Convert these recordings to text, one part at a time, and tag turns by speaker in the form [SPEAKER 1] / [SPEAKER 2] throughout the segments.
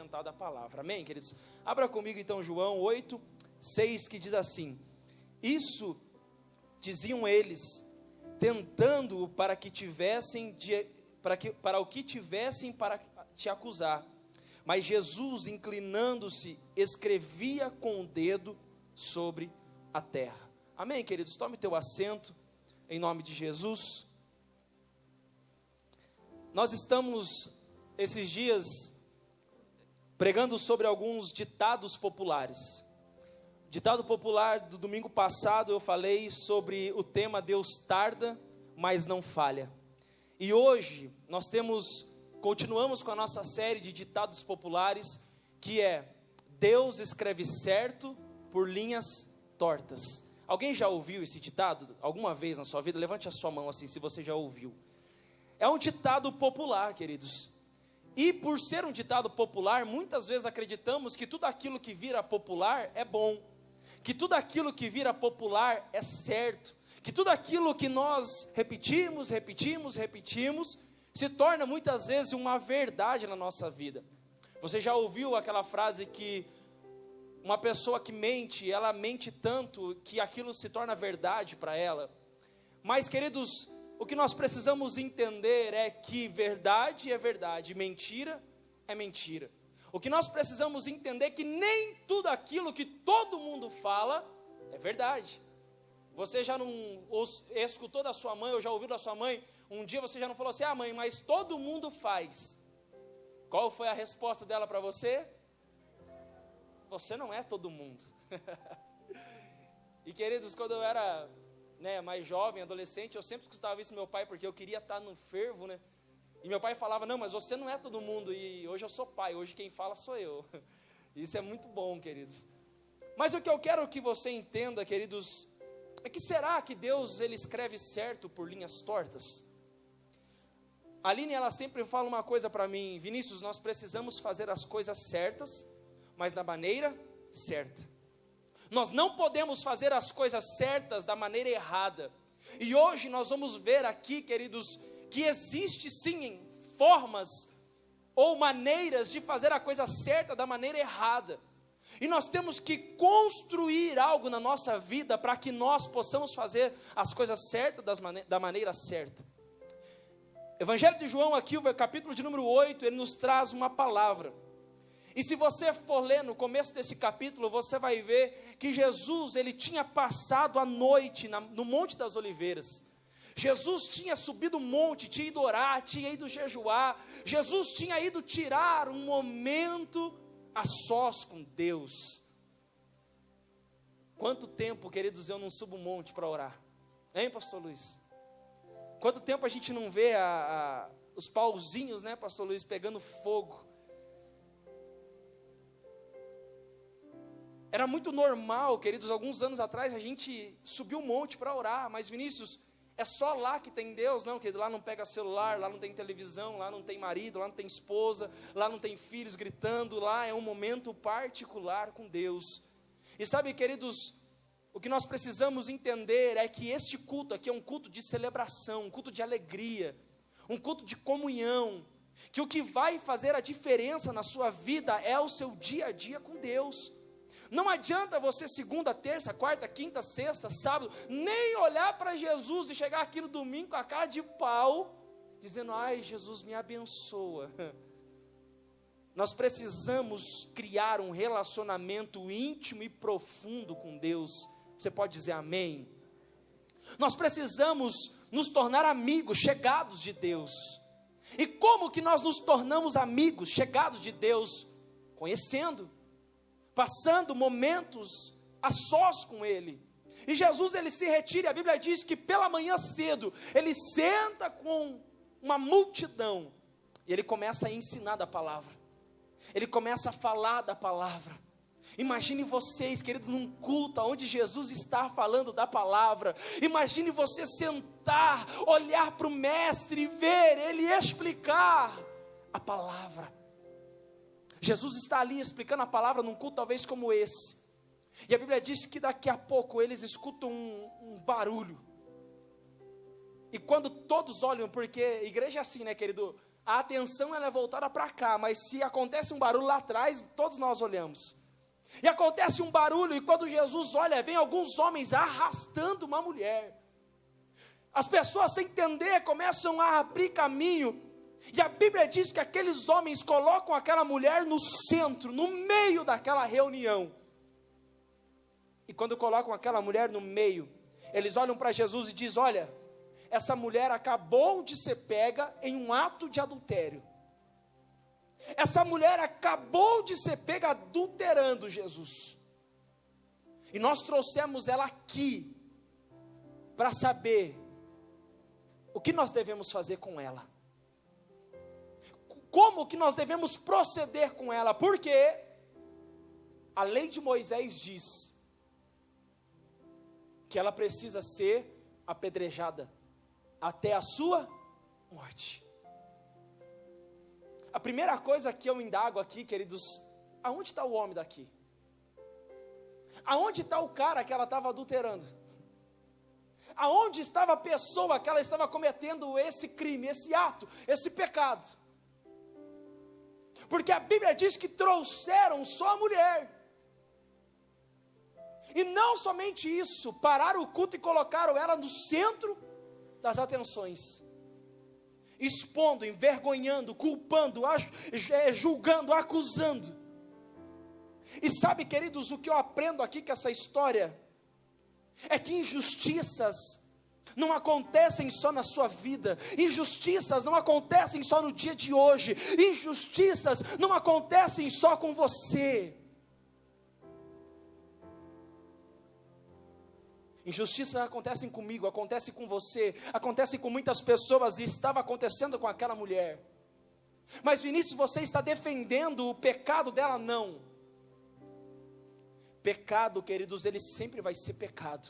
[SPEAKER 1] fundamentada a palavra. Amém, queridos? Abra comigo então João 8:6, que diz assim: isso diziam eles, tentando para o que tivessem para te acusar. Mas Jesus, inclinando-se, escrevia com o dedo sobre a terra. Amém, queridos? Tome teu assento, em nome de Jesus. Nós estamos, esses dias, pregando sobre alguns ditados populares. Ditado popular do domingo passado, eu falei sobre o tema Deus tarda, mas não falha. E hoje, continuamos com a nossa série de ditados populares, que é Deus escreve certo por linhas tortas. Alguém já ouviu esse ditado alguma vez na sua vida? Levante a sua mão assim, se você já ouviu. É um ditado popular, queridos. E por ser um ditado popular, muitas vezes acreditamos que tudo aquilo que vira popular é bom, que tudo aquilo que vira popular é certo, que tudo aquilo que nós repetimos, se torna muitas vezes uma verdade na nossa vida. Você já ouviu aquela frase que uma pessoa que mente, ela mente tanto que aquilo se torna verdade para ela? Mas, queridos, o que nós precisamos entender é que verdade é verdade, mentira é mentira. O que nós precisamos entender é que nem tudo aquilo que todo mundo fala é verdade. Você já não escutou da sua mãe, ou já ouviu da sua mãe, um dia você já não falou assim: ah, mãe, mas todo mundo faz. Qual foi a resposta dela para você? Você não é todo mundo. E, queridos, quando eu era mais jovem, adolescente, eu sempre escutava isso do meu pai, porque eu queria estar no fervo, E meu pai falava: não, mas você não é todo mundo. E hoje eu sou pai, hoje quem fala sou eu. Isso é muito bom, queridos. Mas o que eu quero que você entenda, queridos, é que será que Deus, ele escreve certo por linhas tortas? A Aline, ela sempre fala uma coisa para mim: Vinícius, nós precisamos fazer as coisas certas, mas da maneira certa. Nós não podemos fazer as coisas certas da maneira errada. E hoje nós vamos ver aqui, queridos, que existe sim formas ou maneiras de fazer a coisa certa da maneira errada. E nós temos que construir algo na nossa vida para que nós possamos fazer as coisas certas da maneira certa. Evangelho de João aqui, o capítulo de número 8, ele nos traz uma palavra. E se você for ler no começo desse capítulo, você vai ver que Jesus, ele tinha passado a noite no Monte das Oliveiras. Jesus tinha subido o monte, tinha ido orar, tinha ido jejuar. Jesus tinha ido tirar um momento a sós com Deus. Quanto tempo, queridos, eu não subo o monte para orar? Hein, pastor Luiz? Quanto tempo a gente não vê os pauzinhos, pastor Luiz, pegando fogo? Era muito normal, queridos, alguns anos atrás a gente subiu um monte para orar. Mas, Vinícius, é só lá que tem Deus? Não, querido, lá não pega celular, lá não tem televisão, lá não tem marido, lá não tem esposa, lá não tem filhos gritando. Lá é um momento particular com Deus. E sabe, queridos, o que nós precisamos entender é que este culto aqui é um culto de celebração, um culto de alegria, um culto de comunhão, que o que vai fazer a diferença na sua vida é o seu dia a dia com Deus. Não adianta você segunda, terça, quarta, quinta, sexta, sábado, nem olhar para Jesus e chegar aqui no domingo com a cara de pau, dizendo: ai, Jesus me abençoa. Nós precisamos criar um relacionamento íntimo e profundo com Deus. Você pode dizer amém? Nós precisamos nos tornar amigos, chegados de Deus. E como que nós nos tornamos amigos, chegados de Deus? Conhecendo, passando momentos a sós com Ele. E Jesus, ele se retira, e a Bíblia diz que pela manhã cedo, ele senta com uma multidão, e ele começa a ensinar da palavra, ele começa a falar da palavra. Imagine vocês, queridos, num culto onde Jesus está falando da palavra. Imagine você sentar, olhar para o mestre e ver ele explicar a palavra. Jesus está ali explicando a palavra num culto talvez como esse. E a Bíblia diz que daqui a pouco eles escutam um barulho. E quando todos olham, porque igreja é assim, querido? a atenção ela é voltada para cá, mas se acontece um barulho lá atrás, todos nós olhamos. E acontece um barulho, e quando Jesus olha, vem alguns homens arrastando uma mulher. As pessoas, sem entender, começam a abrir caminho, e a Bíblia diz que aqueles homens colocam aquela mulher no centro, no meio daquela reunião. E quando colocam aquela mulher no meio, eles olham para Jesus e dizem: olha, essa mulher acabou de ser pega em um ato de adultério. Essa mulher acabou de ser pega adulterando, Jesus. E nós trouxemos ela aqui para saber o que nós devemos fazer com ela. Como que nós devemos proceder com ela? Porque a lei de Moisés diz que ela precisa ser apedrejada até a sua morte. A primeira coisa que eu indago aqui, queridos, aonde está o homem daqui? Aonde está o cara que ela estava adulterando? Aonde estava a pessoa que ela estava cometendo esse crime, esse ato, esse pecado? Porque a Bíblia diz que trouxeram só a mulher. E não somente isso, pararam o culto e colocaram ela no centro das atenções, expondo, envergonhando, culpando, julgando, acusando. E sabe, queridos, o que eu aprendo aqui com essa história é que injustiças não acontecem só na sua vida, injustiças não acontecem só no dia de hoje, injustiças não acontecem só com você. Injustiças acontecem comigo, acontecem com você, acontecem com muitas pessoas, e estava acontecendo com aquela mulher. Mas Vinícius, você está defendendo o pecado dela? Não. Pecado, queridos, ele sempre vai ser pecado.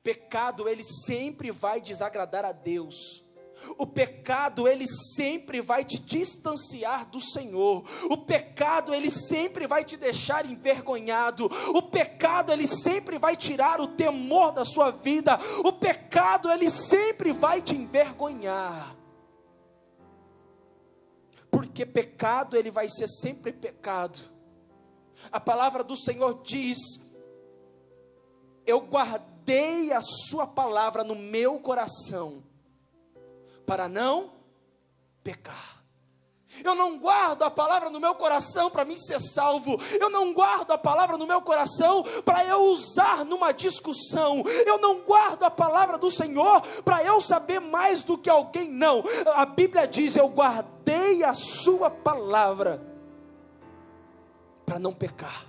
[SPEAKER 1] Pecado, ele sempre vai desagradar a Deus. O pecado, ele sempre vai te distanciar do Senhor. O pecado, ele sempre vai te deixar envergonhado. O pecado, ele sempre vai tirar o temor da sua vida. O pecado, ele sempre vai te envergonhar. Porque pecado, ele vai ser sempre pecado. A palavra do Senhor diz: eu guardei a sua palavra no meu coração, para não pecar. Eu não guardo a palavra no meu coração para mim ser salvo. Eu não guardo a palavra no meu coração para eu usar numa discussão. Eu não guardo a palavra do Senhor para eu saber mais do que alguém. Não, a Bíblia diz: eu guardei a sua palavra para não pecar.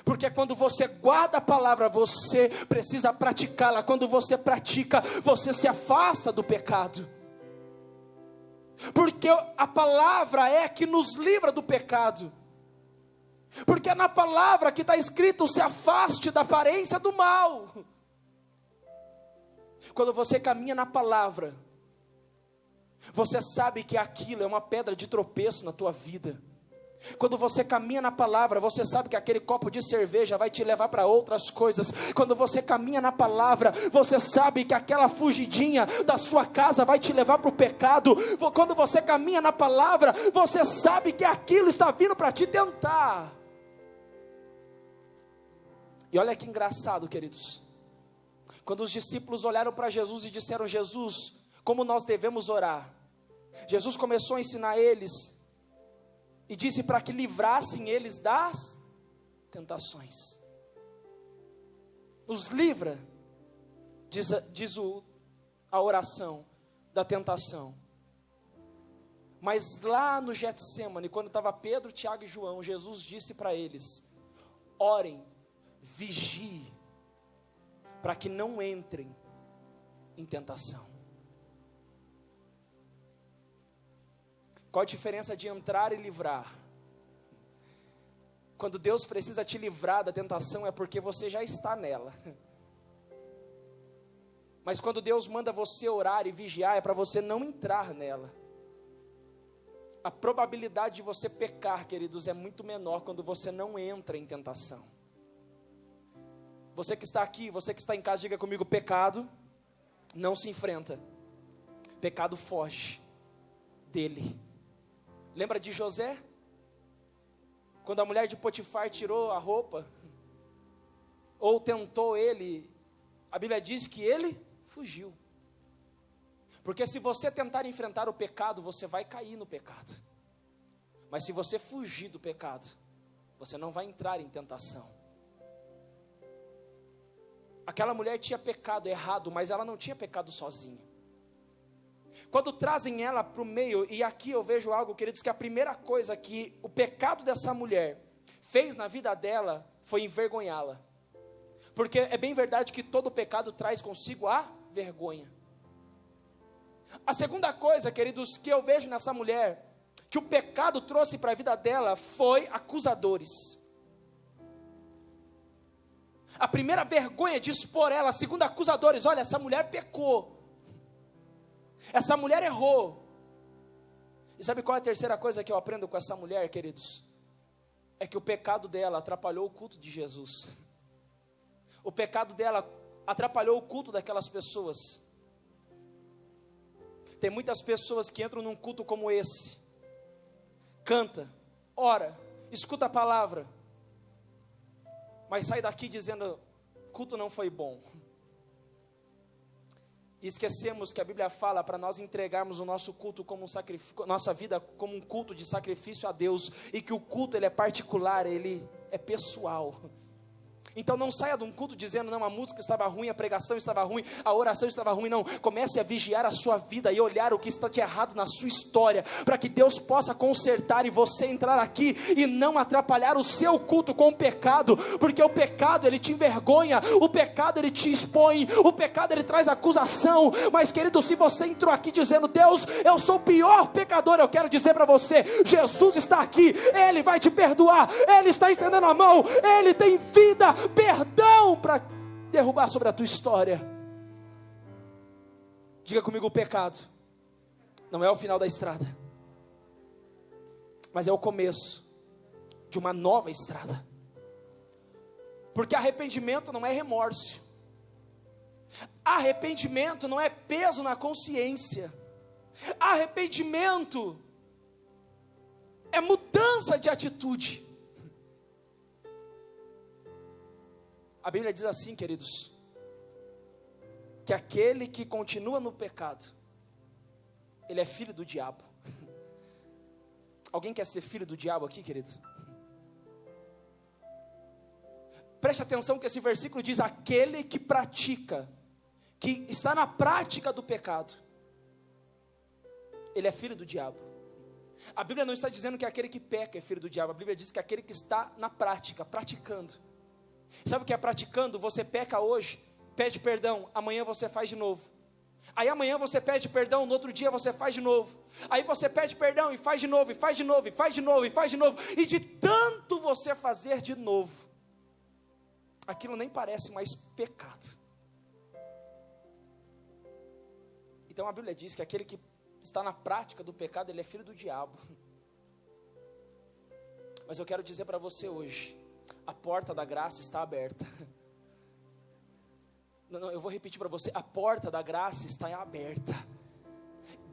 [SPEAKER 1] Porque quando você guarda a palavra, você precisa praticá-la. Quando você pratica, você se afasta do pecado. Porque a palavra é que nos livra do pecado. Porque é na palavra que está escrito: se afaste da aparência do mal. Quando você caminha na palavra, você sabe que aquilo é uma pedra de tropeço na tua vida. Quando você caminha na palavra, você sabe que aquele copo de cerveja vai te levar para outras coisas. Quando você caminha na palavra, você sabe que aquela fugidinha da sua casa vai te levar para o pecado. Quando você caminha na palavra, você sabe que aquilo está vindo para te tentar. E olha que engraçado, queridos. Quando os discípulos olharam para Jesus e disseram: Jesus, como nós devemos orar? Jesus começou a ensinar eles e disse para que livrassem eles das tentações. Os livra, diz a oração, da tentação. Mas lá no Getsêmani, quando estava Pedro, Tiago e João, Jesus disse para eles: orem, vigiem, para que não entrem em tentação. Qual a diferença de entrar e livrar? Quando Deus precisa te livrar da tentação, é porque você já está nela. Mas quando Deus manda você orar e vigiar, é para você não entrar nela. A probabilidade de você pecar, queridos, é muito menor quando você não entra em tentação. Você que está aqui, você que está em casa, diga comigo: pecado não se enfrenta, pecado foge. dele. Lembra de José? Quando a mulher de Potifar tirou a roupa, ou tentou ele, a Bíblia diz que ele fugiu. Porque se você tentar enfrentar o pecado, você vai cair no pecado. Mas se você fugir do pecado, você não vai entrar em tentação. Aquela mulher tinha pecado errado, mas ela não tinha pecado sozinha. Quando trazem ela para o meio, e aqui eu vejo algo, queridos, que a primeira coisa que o pecado dessa mulher fez na vida dela, foi envergonhá-la. Porque é bem verdade que todo pecado traz consigo a vergonha. A segunda coisa, queridos, que eu vejo nessa mulher, que o pecado trouxe para a vida dela, foi acusadores. A primeira vergonha de expor ela, segundo acusadores, olha, essa mulher pecou, essa mulher errou. E sabe qual é a terceira coisa que eu aprendo com essa mulher, queridos? É que o pecado dela atrapalhou o culto de Jesus. O pecado dela atrapalhou o culto daquelas pessoas. Tem muitas pessoas que entram num culto como esse, canta, ora, escuta a palavra, mas sai daqui dizendo, culto não foi bom. E esquecemos que a Bíblia fala para nós entregarmos o nosso culto como um sacrifício, nossa vida como um culto de sacrifício a Deus, e que o culto ele é particular, ele é pessoal. Então não saia de um culto dizendo, não, a música estava ruim, a pregação estava ruim, a oração estava ruim. Não, comece a vigiar a sua vida e olhar o que está de errado na sua história, para que Deus possa consertar e você entrar aqui e não atrapalhar o seu culto com o pecado, porque o pecado ele te envergonha, o pecado ele te expõe, o pecado ele traz acusação. Mas querido, se você entrou aqui dizendo, Deus, eu sou o pior pecador, eu quero dizer para você, Jesus está aqui, Ele vai te perdoar, Ele está estendendo a mão, Ele tem vida, perdão para derrubar sobre a tua história. Diga comigo, o pecado não é o final da estrada, mas é o começo de uma nova estrada. Porque arrependimento não é remorso, arrependimento não é peso na consciência, arrependimento é mudança de atitude. A Bíblia diz assim, queridos, que aquele que continua no pecado, ele é filho do diabo. Alguém quer ser filho do diabo aqui, querido? Preste atenção que esse versículo diz, aquele que pratica, que está na prática do pecado, ele é filho do diabo. A Bíblia não está dizendo que aquele que peca é filho do diabo, a Bíblia diz que aquele que está na prática, praticando. Sabe o que é praticando? Você peca hoje, pede perdão, amanhã você faz de novo. Aí amanhã você pede perdão, no outro dia você faz de novo. Aí você pede perdão e faz de novo, e faz de novo, e faz de novo, e faz de novo. E de tanto você fazer de novo, aquilo nem parece mais pecado. Então a Bíblia diz que aquele que está na prática do pecado, ele é filho do diabo. Mas eu quero dizer para você hoje, a porta da graça está aberta. Não, eu vou repetir para você, a porta da graça está aberta.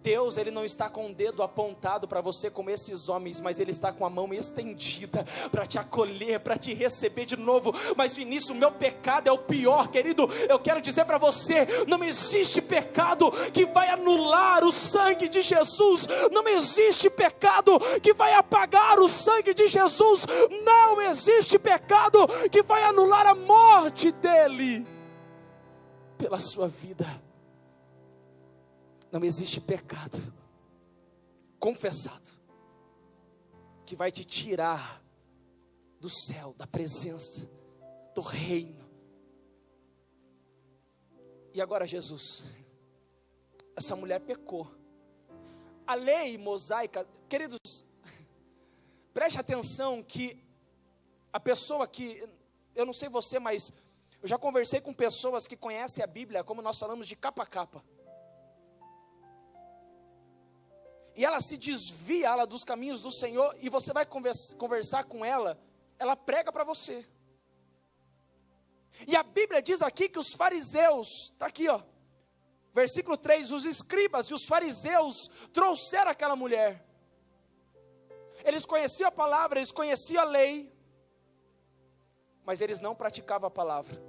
[SPEAKER 1] Deus, Ele não está com o dedo apontado para você como esses homens, mas Ele está com a mão estendida para te acolher, para te receber de novo. Mas Vinícius, o meu pecado é o pior, querido. Eu quero dizer para você, não existe pecado que vai anular o sangue de Jesus. Não existe pecado que vai apagar o sangue de Jesus. Não existe pecado que vai anular a morte dEle pela sua vida. Não existe pecado confessado que vai te tirar do céu, da presença, do reino. E agora Jesus, essa mulher pecou. A lei mosaica, queridos, preste atenção que a pessoa que, eu não sei você, mas eu já conversei com pessoas que conhecem a Bíblia, como nós falamos, de capa a capa. E ela se desvia ela dos caminhos do Senhor, e você vai conversar com ela, ela prega para você. E a Bíblia diz aqui que os fariseus, está aqui ó, Versículo 3, os escribas e os fariseus trouxeram aquela mulher. Eles conheciam a palavra, eles conheciam a lei, mas eles não praticavam a palavra,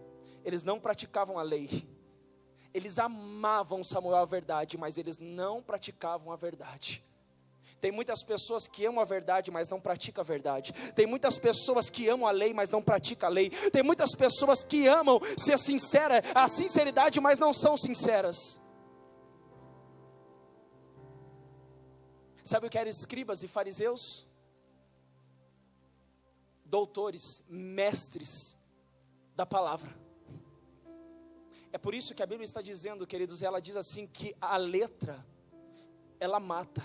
[SPEAKER 1] eles não praticavam a lei. Eles amavam Samuel a verdade, mas eles não praticavam a verdade. Tem muitas pessoas que amam a verdade, mas não praticam a verdade. Tem muitas pessoas que amam a lei, mas não praticam a lei. Tem muitas pessoas que amam ser sincera, a sinceridade, mas não são sinceras. Sabe o que eram escribas e fariseus? Doutores, mestres da palavra. É por isso que a Bíblia está dizendo, queridos, ela diz assim que a letra, ela mata,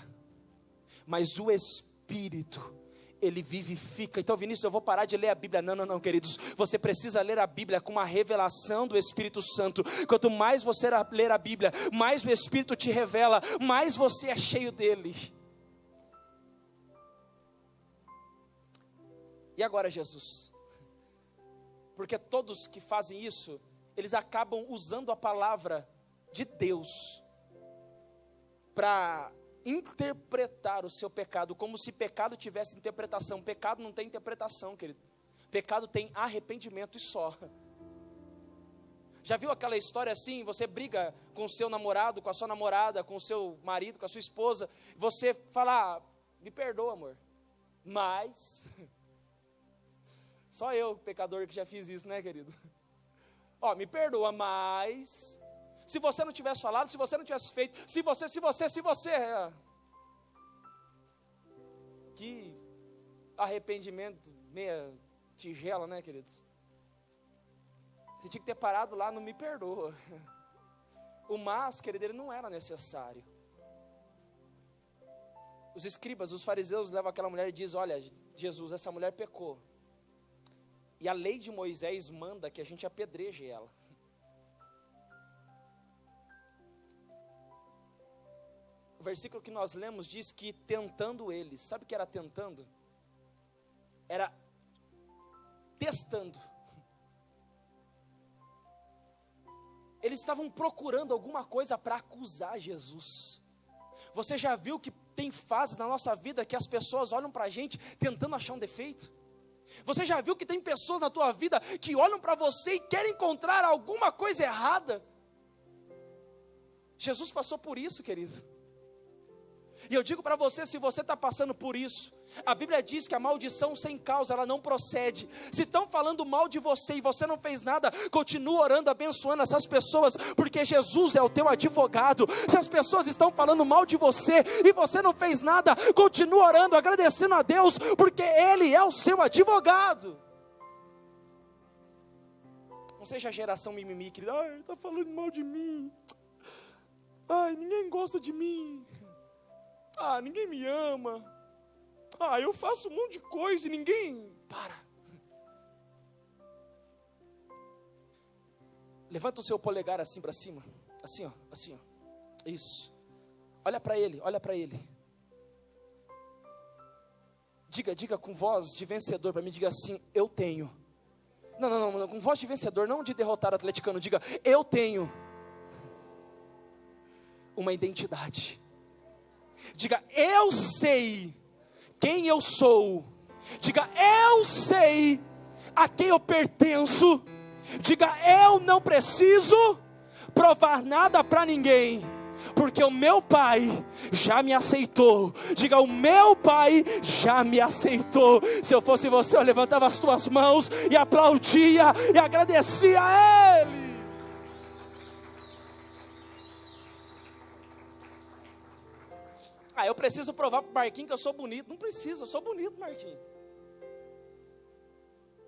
[SPEAKER 1] mas o Espírito, ele vivifica. Então, Vinícius, eu vou parar de ler a Bíblia. Não, queridos, você precisa ler a Bíblia com uma revelação do Espírito Santo. Quanto mais você ler a Bíblia, mais o Espírito te revela, mais você é cheio dele. E agora, Jesus? Porque todos que fazem isso, eles acabam usando a palavra de Deus para interpretar o seu pecado, como se pecado tivesse interpretação. Pecado não tem interpretação, querido. Pecado tem arrependimento e só. Já viu aquela história assim, você briga com o seu namorado, com a sua namorada, com o seu marido, com a sua esposa, você fala, me perdoa, amor, mas... Só eu, pecador, que já fiz isso, né, querido? Me perdoa, mas... Se você não tivesse falado, se você não tivesse feito, se você... Que arrependimento, meia tigela, né, queridos? Você tinha que ter parado lá, não me perdoa. O mas, querido, ele não era necessário. Os escribas, os fariseus levam aquela mulher e dizem, olha, Jesus, essa mulher pecou. E a lei de Moisés manda que a gente apedreje ela. O versículo que nós lemos diz que tentando eles, sabe o que era tentando? Era testando. Eles estavam procurando alguma coisa para acusar Jesus. Você já viu que tem fases na nossa vida que as pessoas olham para a gente tentando achar um defeito? Você já viu que tem pessoas na tua vida que olham para você e querem encontrar alguma coisa errada? Jesus passou por isso, querido. E eu digo para você, se você está passando por isso, a Bíblia diz que a maldição sem causa, ela não procede. Se estão falando mal de você e você não fez nada, continua orando, abençoando essas pessoas, porque Jesus é o teu advogado. Se as pessoas estão falando mal de você e você não fez nada, continua orando, agradecendo a Deus, porque Ele é o seu advogado. Não seja a geração mimimi, querido. Ai, está falando mal de mim. Ai, ninguém gosta de mim. Ninguém me ama. Eu faço um monte de coisa e ninguém para. Levanta o seu polegar assim para cima. Assim, ó. Isso. Olha para ele, olha para ele. Diga com voz de vencedor para mim, diga assim, eu tenho. Não, com voz de vencedor, não de derrotar o atleticano, diga, eu tenho uma identidade. Diga, eu sei quem eu sou. Diga, eu sei a quem eu pertenço. Diga, eu não preciso provar nada para ninguém, porque o meu pai já me aceitou. Diga, o meu pai já me aceitou. Se eu fosse você, eu levantava as tuas mãos e aplaudia e agradecia a Ele. Eu preciso provar para o Marquinhos que eu sou bonito. Não precisa, eu sou bonito, Marquinhos.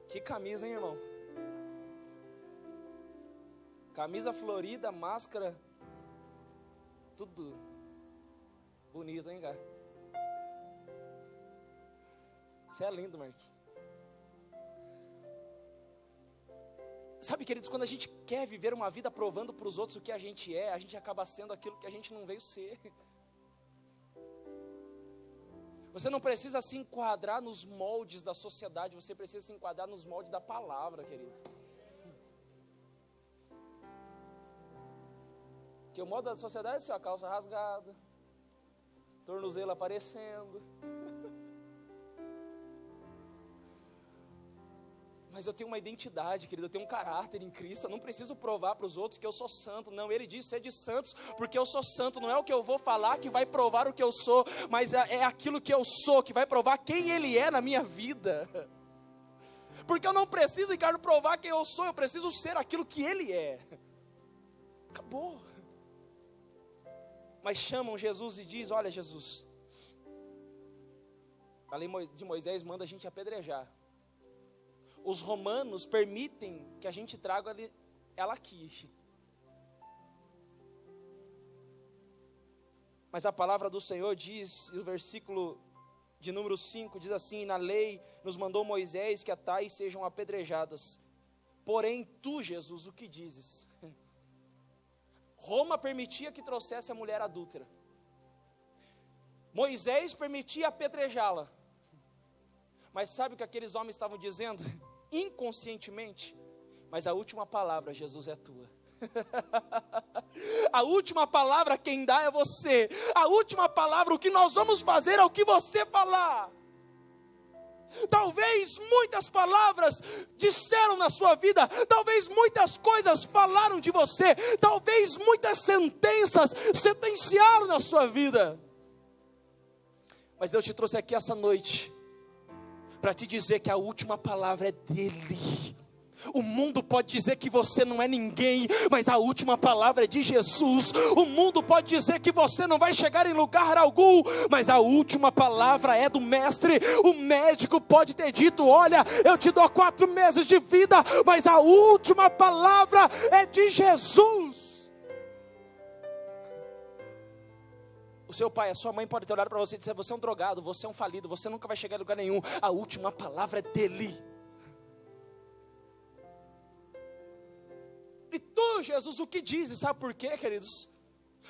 [SPEAKER 1] Que camisa, hein, irmão? Camisa florida, máscara. Tudo bonito, hein, cara? Você é lindo, Marquinhos. Sabe, queridos, quando a gente quer viver uma vida provando para os outros o que a gente é, a gente acaba sendo aquilo que a gente não veio ser. Você não precisa se enquadrar nos moldes da sociedade, você precisa se enquadrar nos moldes da palavra, querido. Porque o modo da sociedade é assim, a calça rasgada, tornozelo aparecendo. Mas eu tenho uma identidade, querido, eu tenho um caráter em Cristo, eu não preciso provar para os outros que eu sou santo, não, ele diz, sede santos, porque eu sou santo, não é o que eu vou falar que vai provar o que eu sou, mas é aquilo que eu sou, que vai provar quem ele é na minha vida, porque eu não preciso, Ricardo, provar quem eu sou, eu preciso ser aquilo que ele é, acabou. Mas chamam Jesus e diz, olha Jesus, a lei de Moisés manda a gente apedrejar, os romanos permitem que a gente traga ela aqui. Mas a palavra do Senhor diz, o versículo de número 5, diz assim, na lei nos mandou Moisés que a tais sejam apedrejadas. Porém, tu, Jesus, o que dizes? Roma permitia que trouxesse a mulher adúltera. Moisés permitia apedrejá-la. Mas sabe o que aqueles homens estavam dizendo? Inconscientemente, mas a última palavra, Jesus, é tua. A última palavra quem dá é você. A última palavra, o que nós vamos fazer é o que você falar. Talvez muitas palavras disseram na sua vida, talvez muitas coisas falaram de você, talvez muitas sentenças sentenciaram na sua vida, mas Deus te trouxe aqui essa noite para te dizer que a última palavra é dele. O mundo pode dizer que você não é ninguém, mas a última palavra é de Jesus. O mundo pode dizer que você não vai chegar em lugar algum, mas a última palavra é do mestre. O médico pode ter dito, olha, eu te dou 4 meses de vida, mas a última palavra é de Jesus. O seu pai, a sua mãe pode ter olhado para você e dizer, você é um drogado, você é um falido, você nunca vai chegar em lugar nenhum. A última palavra é dele. E tu, Jesus, o que dizes? Sabe por quê, queridos?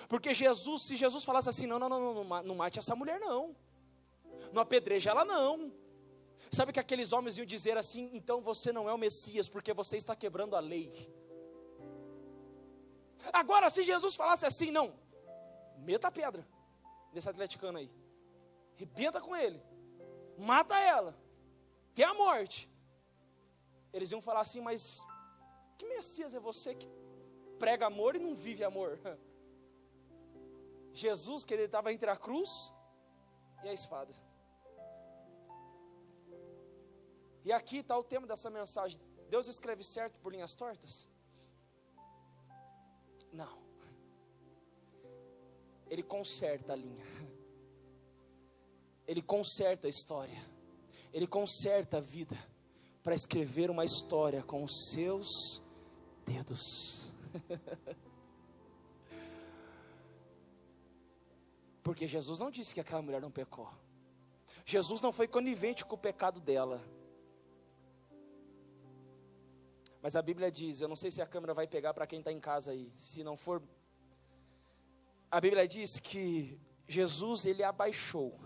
[SPEAKER 1] Porque Jesus, se Jesus falasse assim, não mate essa mulher não, não apedreja ela não. Sabe que aqueles homens iam dizer assim, então você não é o Messias, porque você está quebrando a lei. Agora, se Jesus falasse assim, não, meta a pedra desse atleticano aí, arrebenta com ele, mata ela, até a morte. Eles iam falar assim, mas que Messias é você que prega amor e não vive amor? Jesus, que ele estava entre a cruz e a espada. E aqui está o tema dessa mensagem. Deus escreve certo por linhas tortas? Não. Ele conserta a linha. Ele conserta a história. Ele conserta a vida para escrever uma história com os seus dedos. Porque Jesus não disse que aquela mulher não pecou. Jesus não foi conivente com o pecado dela. Mas a Bíblia diz, eu não sei se a câmera vai pegar para quem está em casa aí, se não for, a Bíblia diz que Jesus, ele abaixou,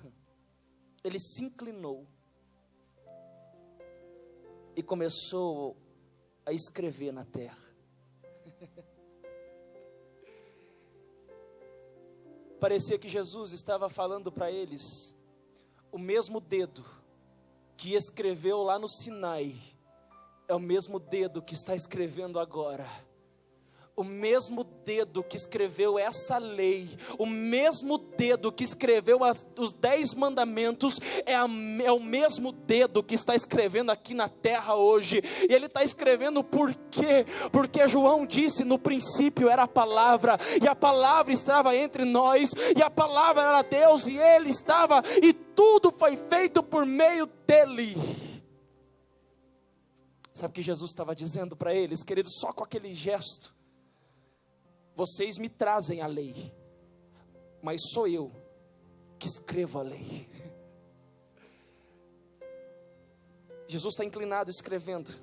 [SPEAKER 1] ele se inclinou e começou a escrever na terra. Parecia que Jesus estava falando para eles, o mesmo dedo que escreveu lá no Sinai, é o mesmo dedo que está escrevendo agora. O mesmo dedo que escreveu essa lei, o mesmo dedo que escreveu os 10 mandamentos, é o mesmo dedo que está escrevendo aqui na terra hoje. E ele está escrevendo por quê? Porque João disse, no princípio era a palavra, e a palavra estava entre nós, e a palavra era Deus, e ele estava, e tudo foi feito por meio dele. Sabe o que Jesus estava dizendo para eles, queridos? Só com aquele gesto, vocês me trazem a lei, mas sou eu que escrevo a lei. Jesus está inclinado escrevendo,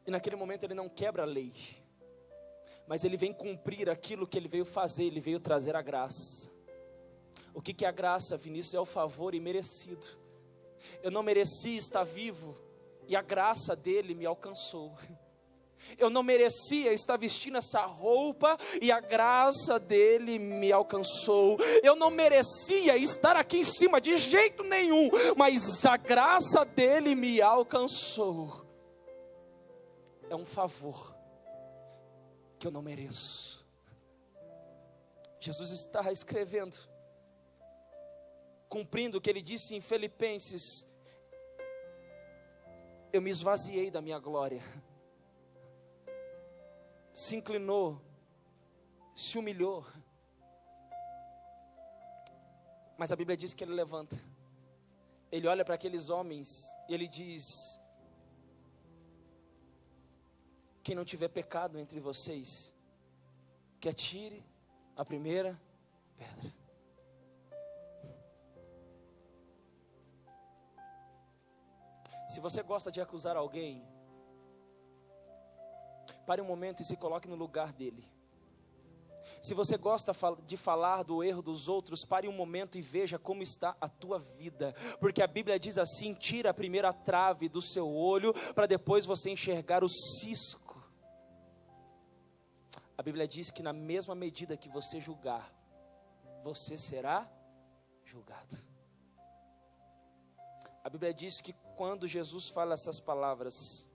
[SPEAKER 1] e naquele momento ele não quebra a lei, mas ele vem cumprir aquilo que ele veio fazer, ele veio trazer a graça. O que é a graça, Vinícius? É o favor imerecido. Eu não mereci estar vivo, e a graça dele me alcançou. Eu não merecia estar vestindo essa roupa e a graça dele me alcançou. Eu não merecia estar aqui em cima de jeito nenhum, mas a graça dele me alcançou. É um favor que eu não mereço. Jesus está escrevendo, cumprindo o que ele disse em Filipenses: eu me esvaziei da minha glória. Se inclinou, se humilhou. Mas a Bíblia diz que ele levanta. Ele olha para aqueles homens e ele diz: quem não tiver pecado entre vocês, que atire a primeira pedra. Se você gosta de acusar alguém, pare um momento e se coloque no lugar dele. Se você gosta de falar do erro dos outros, pare um momento e veja como está a tua vida. Porque a Bíblia diz assim: tira a primeira trave do seu olho, para depois você enxergar o cisco. A Bíblia diz que na mesma medida que você julgar, você será julgado. A Bíblia diz que quando Jesus fala essas palavras,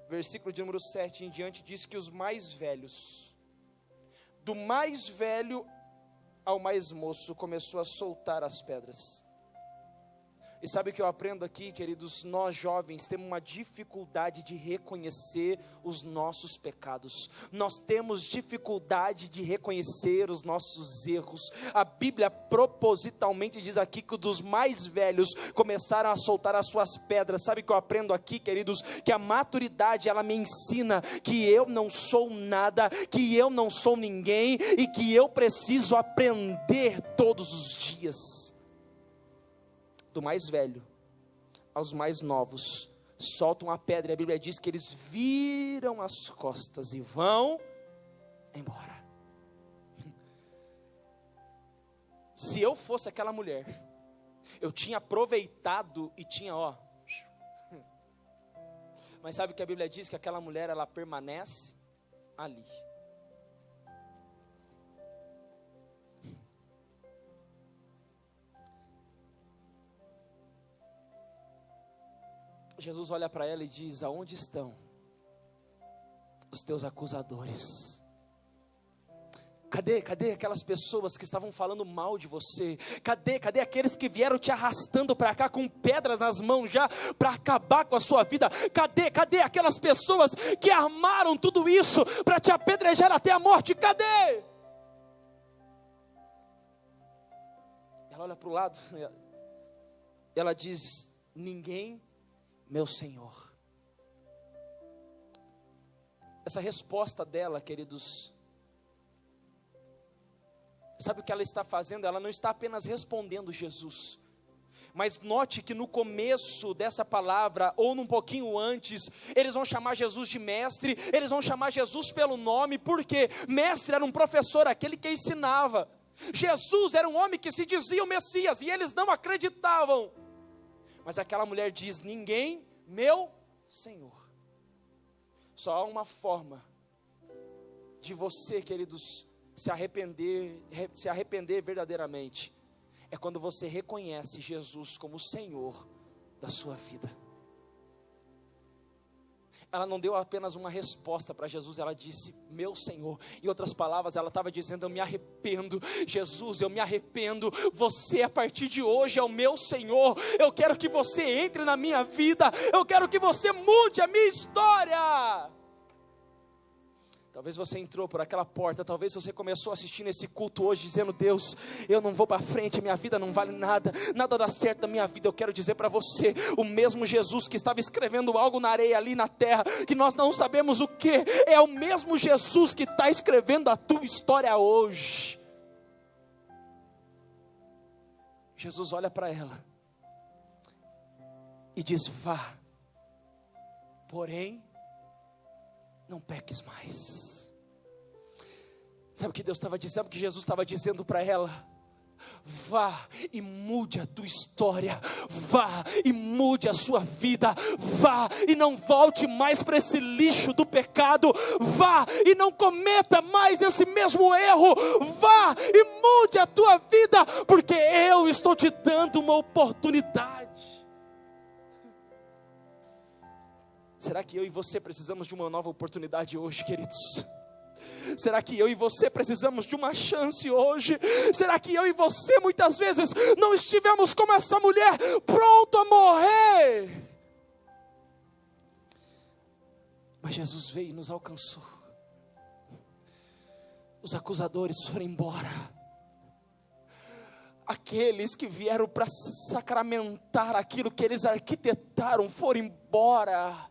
[SPEAKER 1] versículo de número 7 em diante, diz que os mais velhos, do mais velho ao mais moço, começou a soltar as pedras. E sabe o que eu aprendo aqui, queridos? Nós jovens temos uma dificuldade de reconhecer os nossos pecados. Nós temos dificuldade de reconhecer os nossos erros. A Bíblia propositalmente diz aqui que dos mais velhos começaram a soltar as suas pedras. Sabe o que eu aprendo aqui, queridos? Que a maturidade, ela me ensina que eu não sou nada, que eu não sou ninguém e que eu preciso aprender todos os dias. Do mais velho aos mais novos, soltam a pedra, e a Bíblia diz que eles viram as costas e vão embora. Se eu fosse aquela mulher, eu tinha aproveitado e tinha, mas sabe o que a Bíblia diz? Que aquela mulher, ela permanece ali. Jesus olha para ela e diz: aonde estão os teus acusadores? Cadê aquelas pessoas que estavam falando mal de você? Cadê aqueles que vieram te arrastando para cá com pedras nas mãos já para acabar com a sua vida? Cadê aquelas pessoas que armaram tudo isso para te apedrejar até a morte? Cadê? Ela olha para o lado, ela diz: ninguém, meu Senhor. Essa resposta dela, queridos, sabe o que ela está fazendo? Ela não está apenas respondendo Jesus, mas note que no começo dessa palavra, ou num pouquinho antes, eles vão chamar Jesus de mestre, eles vão chamar Jesus pelo nome, porque mestre era um professor, aquele que ensinava. Jesus era um homem que se dizia o Messias, e eles não acreditavam. Mas aquela mulher diz: ninguém, meu Senhor. Só há uma forma de você, queridos, se arrepender verdadeiramente. É quando você reconhece Jesus como o Senhor da sua vida. Ela não deu apenas uma resposta para Jesus, ela disse: meu Senhor. Em outras palavras, ela estava dizendo: eu me arrependo, Jesus, eu me arrependo. Você a partir de hoje é o meu Senhor. Eu quero que você entre na minha vida. Eu quero que você mude a minha história. Talvez você entrou por aquela porta, talvez você começou assistindo esse culto hoje dizendo: Deus, eu não vou para frente, minha vida não vale nada, nada dá certo na minha vida. Eu quero dizer para você, o mesmo Jesus que estava escrevendo algo na areia ali na terra, que nós não sabemos o que, é o mesmo Jesus que está escrevendo a tua história hoje. Jesus olha para ela e diz: vá, porém não peques mais. Sabe o que Deus estava dizendo? Sabe o que Jesus estava dizendo para ela? Vá e mude a tua história, vá e mude a sua vida, vá e não volte mais para esse lixo do pecado, vá e não cometa mais esse mesmo erro, vá e mude a tua vida, porque eu estou te dando uma oportunidade. Será que eu e você precisamos de uma nova oportunidade hoje, queridos? Será que eu e você precisamos de uma chance hoje? Será que eu e você muitas vezes não estivemos como essa mulher, pronto a morrer? Mas Jesus veio e nos alcançou. Os acusadores foram embora. Aqueles que vieram para sacramentar aquilo que eles arquitetaram foram embora.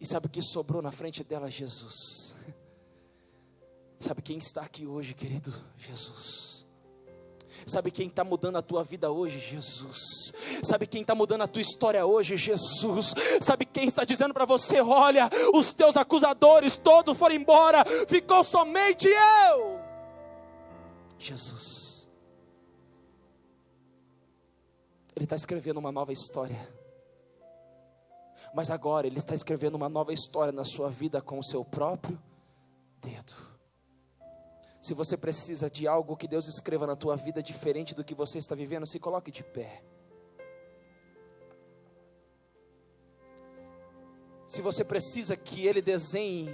[SPEAKER 1] E sabe o que sobrou na frente dela? Jesus. Sabe quem está aqui hoje, querido? Jesus. Sabe quem está mudando a tua vida hoje? Jesus. Sabe quem está mudando a tua história hoje? Jesus. Sabe quem está dizendo para você: olha, os teus acusadores todos foram embora, ficou somente eu. Jesus. Ele está escrevendo uma nova história. Mas agora Ele está escrevendo uma nova história na sua vida com o seu próprio dedo. Se você precisa de algo que Deus escreva na tua vida diferente do que você está vivendo, se coloque de pé. Se você precisa que Ele desenhe